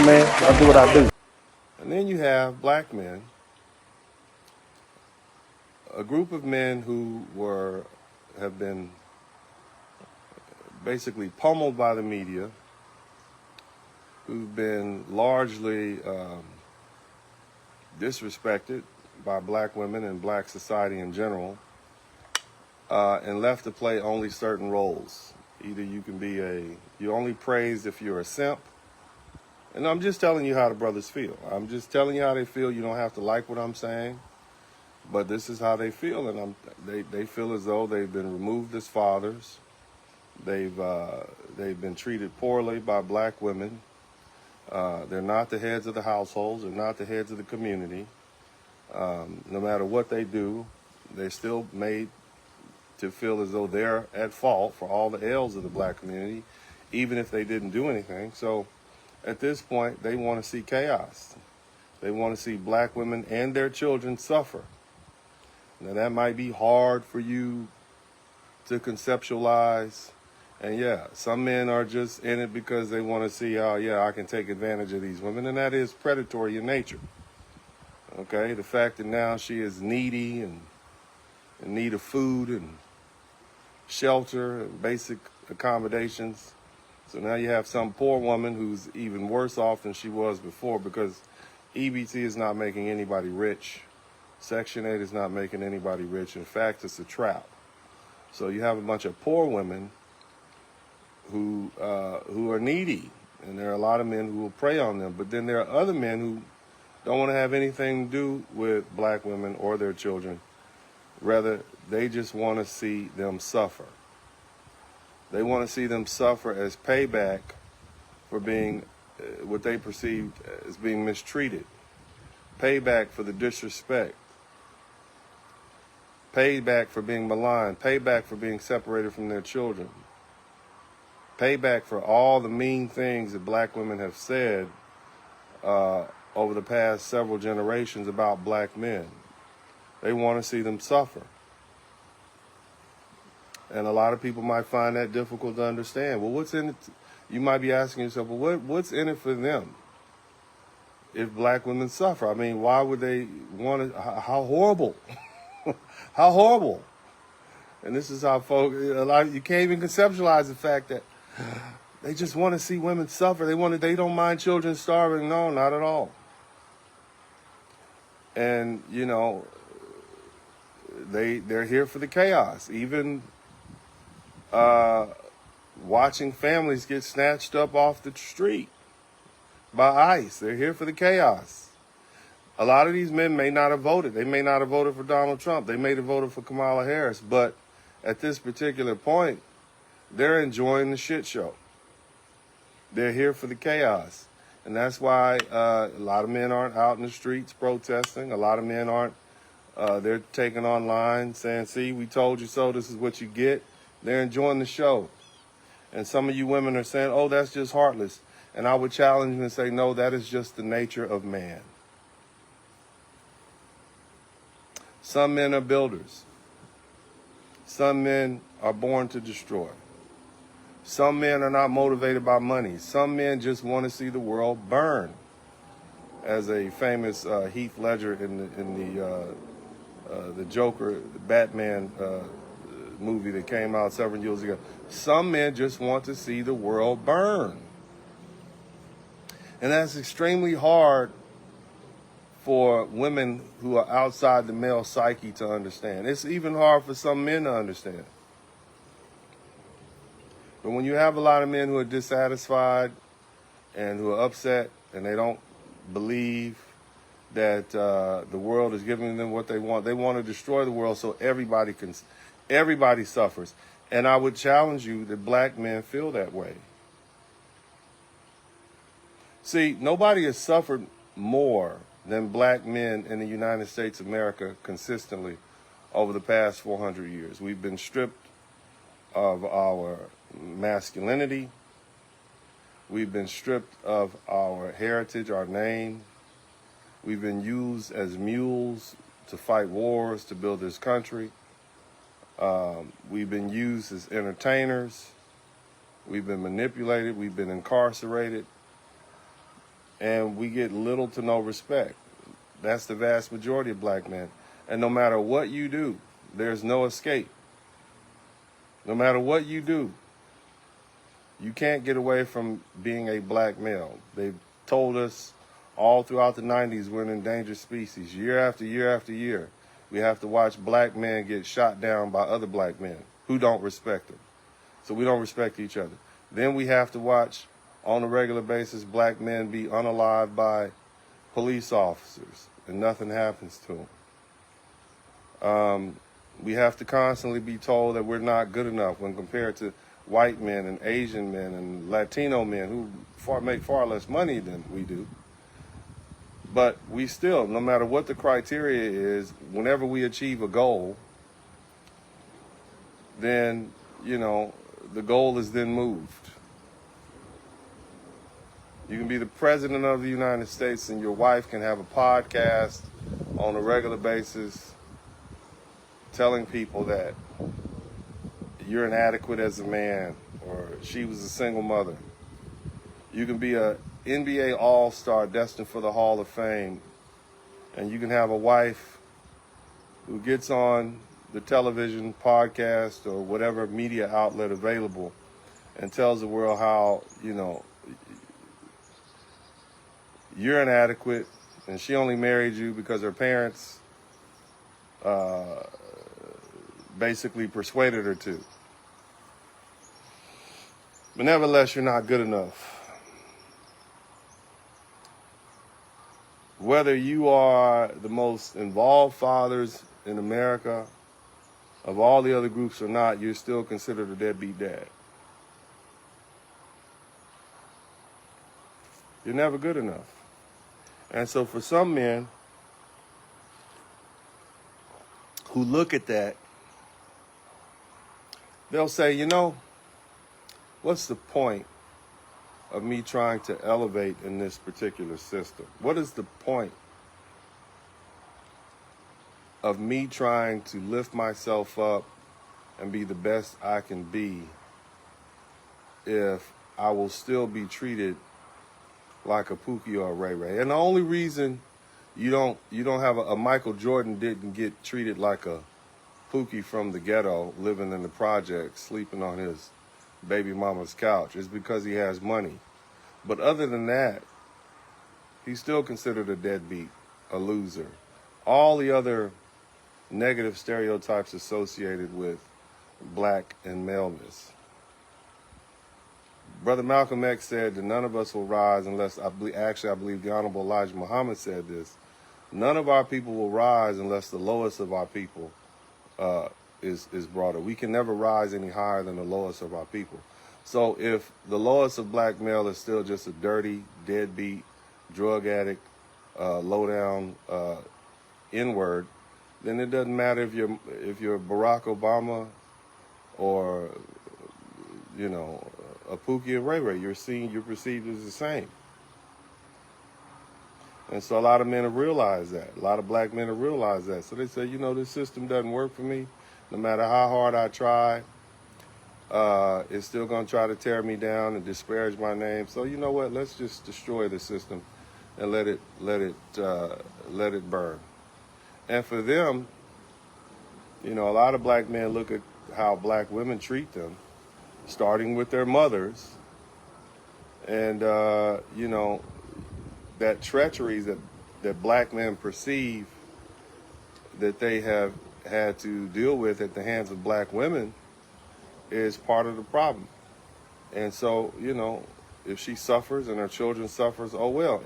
man. I do what I do. And then you have black men, a group of men who have been basically pummeled by the media, who've been largely disrespected by black women and black society in general, and left to play only certain roles. Either you can be you're only praised if you're a simp. And I'm just telling you how the brothers feel. I'm just telling you how they feel. You don't have to like what I'm saying, but this is how they feel. And they feel as though they've been removed as fathers. They've been treated poorly by black women. They're not the heads of the households. They're not the heads of the community. No matter what they do, they're still made to feel as though they're at fault for all the ills of the black community, even if they didn't do anything. So at this point, they want to see chaos. They want to see black women and their children suffer. Now, that might be hard for you to conceptualize. And yeah, some men are just in it because they want to see how, I can take advantage of these women. And that is predatory in nature. Okay, the fact that now she is needy and in need of food and shelter and basic accommodations. So now you have some poor woman who's even worse off than she was before, because EBT is not making anybody rich. Section 8 is not making anybody rich. In fact, it's a trap. So you have a bunch of poor women who are needy, and there are a lot of men who will prey on them. But then there are other men who don't want to have anything to do with black women or their children. Rather, they just want to see them suffer. They want to see them suffer as payback for being what they perceived as being mistreated. Payback for the disrespect. Payback for being maligned. Payback for being separated from their children. Payback for all the mean things that black women have said over the past several generations about black men. They want to see them suffer. And a lot of people might find that difficult to understand. Well, what's in it? You might be asking yourself, well, what's in it for them if black women suffer? I mean, why would they want to? How horrible. How horrible. And this is how folks, you can't even conceptualize the fact that they just want to see women suffer. They don't mind children starving. No, not at all. And, they're here for the chaos. Even watching families get snatched up off the street by ICE. They're here for the chaos. A lot of these men may not have voted. They may not have voted for Donald Trump. They may have voted for Kamala Harris. But at this particular point, they're enjoying the shit show. They're here for the chaos. And that's why a lot of men aren't out in the streets protesting. A lot of men aren't. They're taking online saying, see, we told you so. This is what you get. They're enjoying the show. And some of you women are saying, oh, that's just heartless. And I would challenge you and say, no, that is just the nature of man. Some men are builders. Some men are born to destroy. Some men are not motivated by money. Some men just want to see the world burn. As a famous Heath Ledger in the Joker, Batman movie that came out several years ago. Some men just want to see the world burn. And that's extremely hard for women who are outside the male psyche to understand. It's even hard for some men to understand. But when you have a lot of men who are dissatisfied and who are upset and they don't believe that the world is giving them what they want to destroy the world so everybody suffers. And I would challenge you that black men feel that way. See, nobody has suffered more than black men in the United States of America consistently over the past 400 years. We've been stripped of our masculinity. We've been stripped of our heritage, our name. We've been used as mules to fight wars, to build this country. We've been used as entertainers. We've been manipulated. We've been incarcerated. and we get little to no respect. That's the vast majority of black men. And no matter what you do, there's no escape. No matter what you do, you can't get away from being a black male. They've told us all throughout the 90s we're an endangered species. Year after year after year, we have to watch black men get shot down by other black men who don't respect them. So we don't respect each other. Then we have to watch on a regular basis black men be unalived by police officers and nothing happens to them. We have to constantly be told that we're not good enough when compared to white men and Asian men and Latino men who make far less money than we do. But we still, no matter what the criteria is, whenever we achieve a goal, then, the goal is then moved. You can be the president of the United States and your wife can have a podcast on a regular basis telling people that you're inadequate as a man or she was a single mother. You can be a NBA All-Star destined for the Hall of Fame, and you can have a wife who gets on the television, podcast, or whatever media outlet available and tells the world how, you're inadequate and she only married you because her parents basically persuaded her to. But nevertheless, you're not good enough. Whether you are the most involved fathers in America of all the other groups or not, you're still considered a deadbeat dad. You're never good enough. And so for some men who look at that, they'll say, what's the point of me trying to elevate in this particular system? What is the point of me trying to lift myself up and be the best I can be if I will still be treated like a Pookie or a Ray Ray? And the only reason you don't have a Michael Jordan didn't get treated like a Pookie from the ghetto, living in the projects, sleeping on his baby mama's couch, is because he has money. But other than that, he's still considered a deadbeat, a loser. All the other negative stereotypes associated with black and maleness. Brother Malcolm X said that none of us will rise unless, I believe the Honorable Elijah Muhammad said this, none of our people will rise unless the lowest of our people is brought up. We can never rise any higher than the lowest of our people. So if the lowest of black male is still just a dirty, deadbeat, drug addict, low-down N-word, then it doesn't matter if you're Barack Obama or, a Pookie and Ray Ray. You're perceived as the same. And so a lot of men have realized that. A lot of black men have realized that. So they say, this system doesn't work for me. No matter how hard I try, it's still going to try to tear me down and disparage my name. So you know what? Let's just destroy the system and let it burn. And for them, a lot of black men look at how black women treat them, starting with their mothers, and that treachery that black men perceive that they have had to deal with at the hands of black women is part of the problem. And so, if she suffers and her children suffers, oh well.